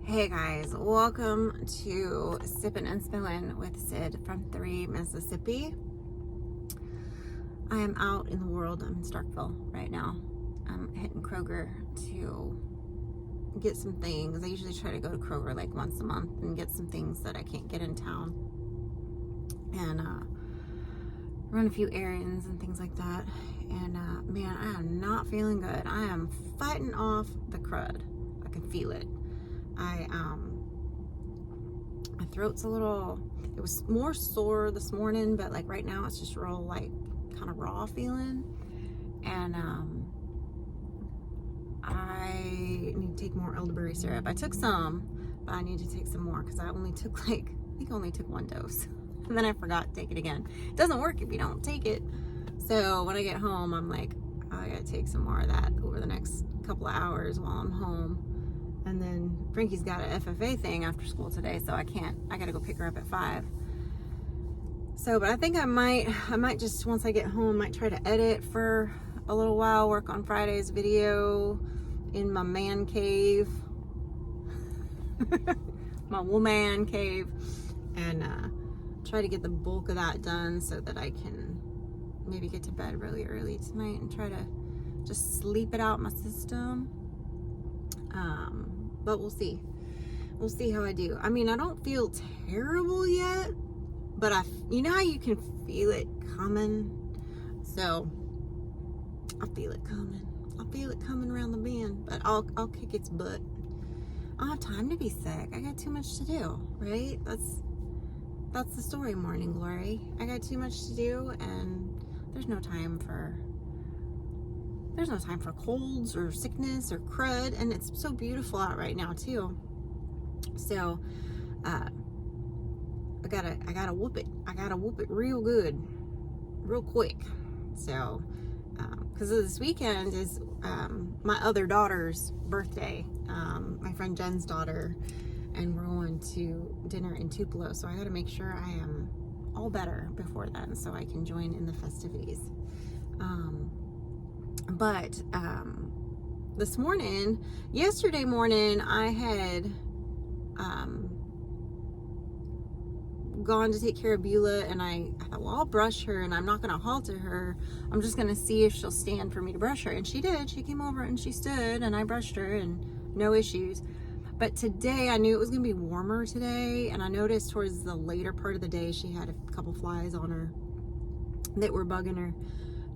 Hey guys, welcome to Sippin' and Spillin' with Sid from 3 Mississippi. I am out in the world. I'm in Starkville right now. I'm hitting Kroger to get some things. I usually try to go to Kroger like once a month and get some things that I can't get in town. And run a few errands and things like that. And man, I am not feeling good. I am fighting off the crud. I can feel it. My throat's a little, it was more sore this morning, but like right now it's just real like kind of raw feeling. And I need to take more elderberry syrup. I took some, but I need to take some more because I only took I only took one dose. And then I forgot to take it again. It doesn't work if you don't take it. So when I get home, I'm like, I gotta take some more of that over the next couple of hours while I'm home. And then Frankie's got an FFA thing after school today, so I gotta go pick her up at 5. So, but I think I might just, once I get home, might try to edit for a little while, work on Friday's video in my man cave, my woman cave, and try to get the bulk of that done so that I can maybe get to bed really early tonight and try to just sleep it out my system. But we'll see. We'll see how I do. I mean, I don't feel terrible yet, but you know how you can feel it coming? So I feel it coming. I feel it coming around the bend, but I'll kick its butt. I don't have time to be sick. I got too much to do, right? That's the story, Morning Glory. I got too much to do, and there's no time for colds or sickness or crud, and it's so beautiful out right now too. So I gotta whoop it. I gotta whoop it real good, real quick. So because this weekend is my other daughter's birthday, my friend Jen's daughter, and we're going to dinner in Tupelo. So I gotta make sure I am all better before then so I can join in the festivities. But yesterday morning, I had gone to take care of Beulah, and I thought, well, I'll brush her, and I'm not going to halter her. I'm just going to see if she'll stand for me to brush her. And she did. She came over and she stood, and I brushed her, and no issues. But today, I knew it was going to be warmer today, and I noticed towards the later part of the day, she had a couple flies on her that were bugging her.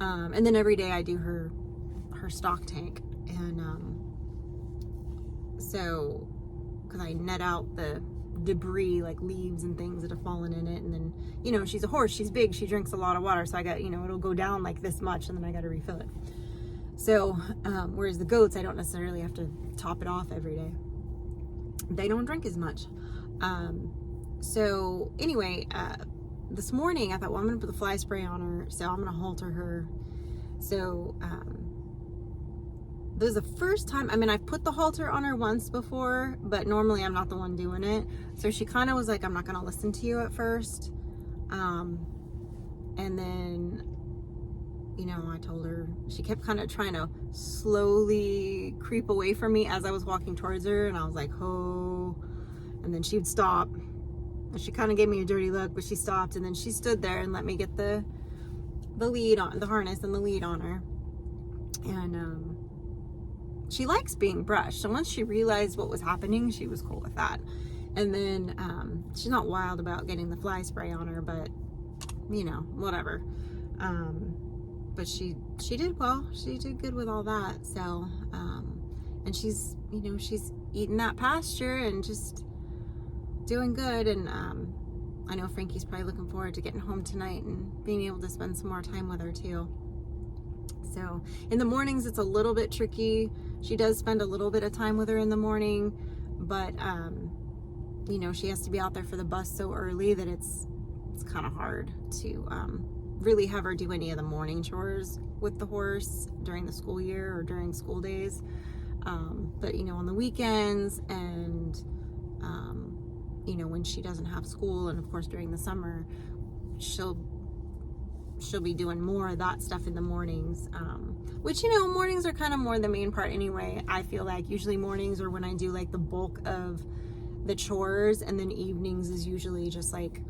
And then every day I do her stock tank, and so because I net out the debris like leaves and things that have fallen in it, and then she's a horse, she's big, she drinks a lot of water, so I got it'll go down like this much, and then I got to refill it. So whereas the goats, I don't necessarily have to top it off every day. They don't drink as much. So anyway, this morning I thought, well, I'm gonna put the fly spray on her, so I'm gonna halter her. So this is the first time, I've put the halter on her once before, but normally I'm not the one doing it. So she kind of was like, I'm not gonna listen to you at first. And then, I told her, she kept kind of trying to slowly creep away from me as I was walking towards her, and I was like, oh, and then she would stop. And she kind of gave me a dirty look, but she stopped, and then she stood there and let me get the lead on the harness and the lead on her. And she likes being brushed, so once she realized what was happening, she was cool with that. And then she's not wild about getting the fly spray on her, but whatever. But she did well. She did good with all that. So and she's she's eating that pasture and just doing good. And I know Frankie's probably looking forward to getting home tonight and being able to spend some more time with her too. So in the mornings, it's a little bit tricky. She does spend a little bit of time with her in the morning, but she has to be out there for the bus so early that it's kind of hard to really have her do any of the morning chores with the horse during the school year or during school days. But on the weekends and when she doesn't have school, and of course during the summer, she'll she'll be doing more of that stuff in the mornings, which, you know, mornings are kind of more the main part anyway. I feel like usually mornings are when I do like the bulk of the chores, and then evenings is usually just like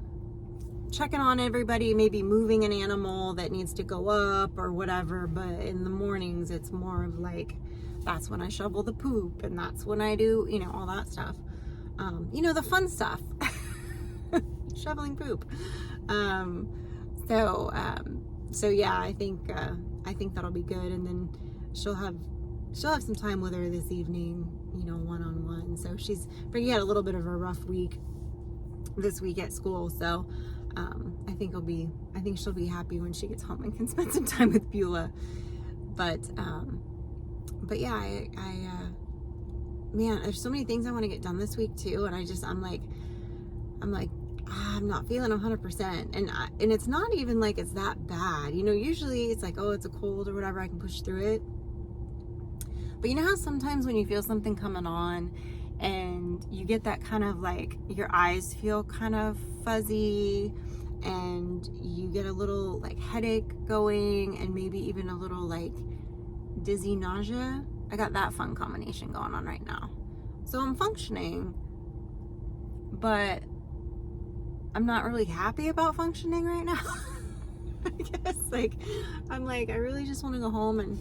checking on everybody, maybe moving an animal that needs to go up or whatever. But in the mornings, it's more of like, that's when I shovel the poop, and that's when I do, you know, all that stuff. You know, the fun stuff. Shoveling poop. So yeah, I think that'll be good. And then she'll have some time with her this evening, you know, one-on-one. So Frankie had a little bit of a rough week this week at school. So I think she'll be happy when she gets home and can spend some time with Beulah. But yeah, man, there's so many things I want to get done this week too. And I'm like, I'm not feeling 100%. And it's not even like it's that bad. You know, usually it's like, oh, it's a cold or whatever, I can push through it. But you know how sometimes when you feel something coming on and you get that kind of like, your eyes feel kind of fuzzy and you get a little like headache going and maybe even a little like dizzy nausea? I got that fun combination going on right now. So I'm functioning, but I'm not really happy about functioning right now. I guess I'm like, I really just want to go home and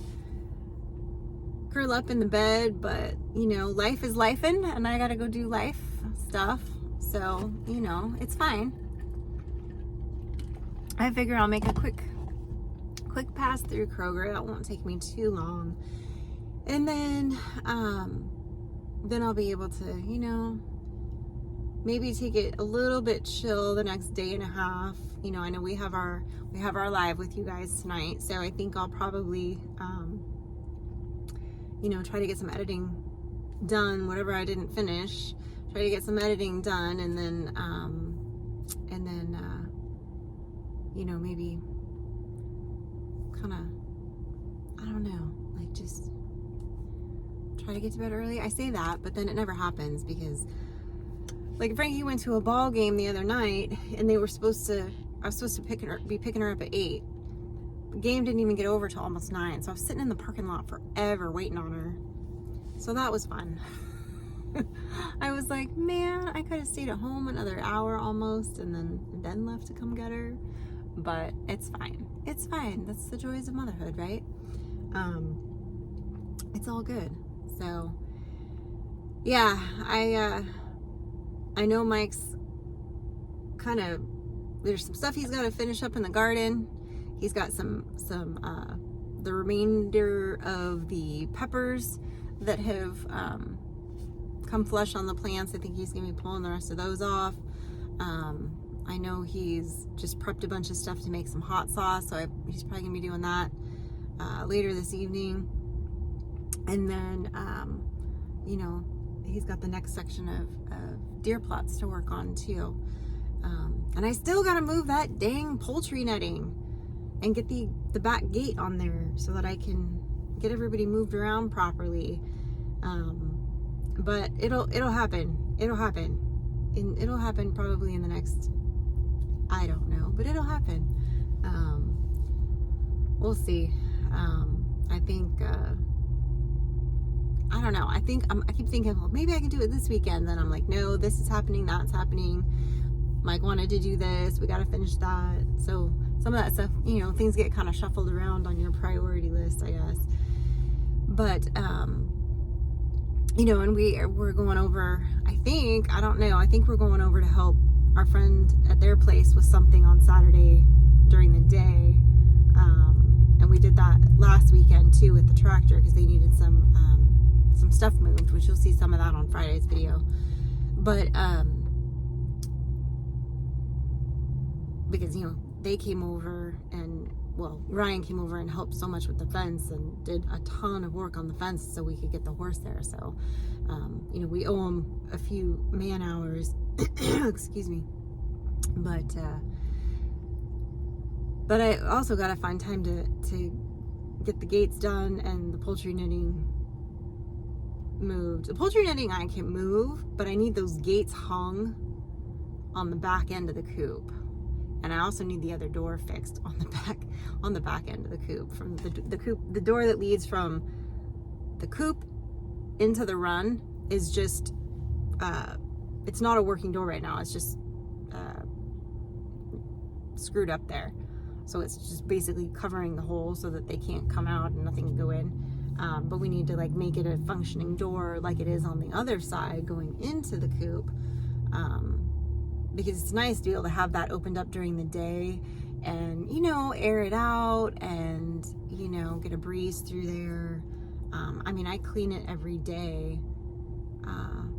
curl up in the bed, but you know, life is lifing and I gotta go do life stuff. So, you know, it's fine. I figure I'll make a quick pass through Kroger. That won't take me too long. And then I'll be able to, you know, maybe take it a little bit chill the next day and a half. You know, I know we have our live with you guys tonight, so I think I'll probably you know, try to get some editing done, whatever I didn't finish. Try to get some editing done, and then you know, maybe kind of, I don't know, like just try to get to bed early. I say that, but then it never happens because like Frankie went to a ball game the other night and I was supposed to be picking her up at 8. The game didn't even get over till almost 9. So I was sitting in the parking lot forever waiting on her. So that was fun. I was like, man, I could have stayed at home another hour almost and then left to come get her. But it's fine. It's fine. That's the joys of motherhood, right? It's all good. So yeah, I know Mike's kind of, there's some stuff he's got to finish up in the garden. He's got some the remainder of the peppers that have come flush on the plants. I think he's gonna be pulling the rest of those off. I know he's just prepped a bunch of stuff to make some hot sauce, so he's probably gonna be doing that later this evening. And then you know, he's got the next section of deer plots to work on too. And I still gotta move that dang poultry netting and get the back gate on there so that I can get everybody moved around properly. But it'll happen. It'll happen. And it'll happen probably in the next, I don't know, but it'll happen. We'll see. I think, I don't know. I keep thinking, well, maybe I can do it this weekend. Then I'm like, no, this is happening, that's happening. Mike wanted to do this. We got to finish that. So some of that stuff, you know, things get kind of shuffled around on your priority list, I guess. But, you know, and we're going over, I think we're going over to help our friend at their place with something on Saturday during the day. And we did that last weekend too with the tractor because they needed some stuff moved, which you'll see some of that on Friday's video. But, because, you know, they came over and, well, Ryan came over and helped so much with the fence and did a ton of work on the fence so we could get the horse there. So, you know, we owe him a few man hours, excuse me. But I also got to find time to get the gates done and the poultry netting moved. The poultry netting I can move, but I need those gates hung on the back end of the coop. And I also need the other door fixed on the back end of the coop, from the door that leads from the coop into the run is just, it's not a working door right now. It's just screwed up there. So it's just basically covering the hole so that they can't come out and nothing can go in. But we need to like make it a functioning door like it is on the other side going into the coop. Because it's nice to be able to have that opened up during the day and, you know, air it out and, you know, get a breeze through there. I mean, I clean it every day,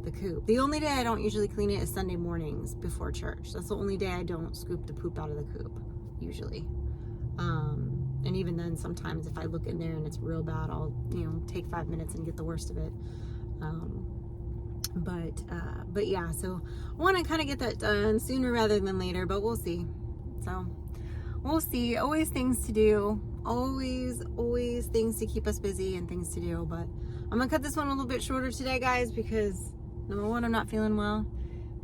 the coop. The only day I don't usually clean it is Sunday mornings before church. That's the only day I don't scoop the poop out of the coop, usually. And even then, sometimes if I look in there and it's real bad, I'll, you know, take 5 minutes and get the worst of it. But yeah, so I want to kind of get that done sooner rather than later, but we'll see. So we'll see. Always things to do. Always things to keep us busy and things to do. But I'm gonna cut this one a little bit shorter today, guys, because number one, I'm not feeling well,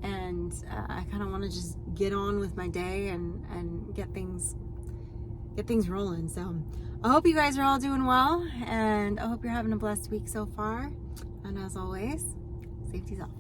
and I kind of want to just get on with my day and get things rolling. So I hope you guys are all doing well, and I hope you're having a blessed week so far. And as always, safety's off.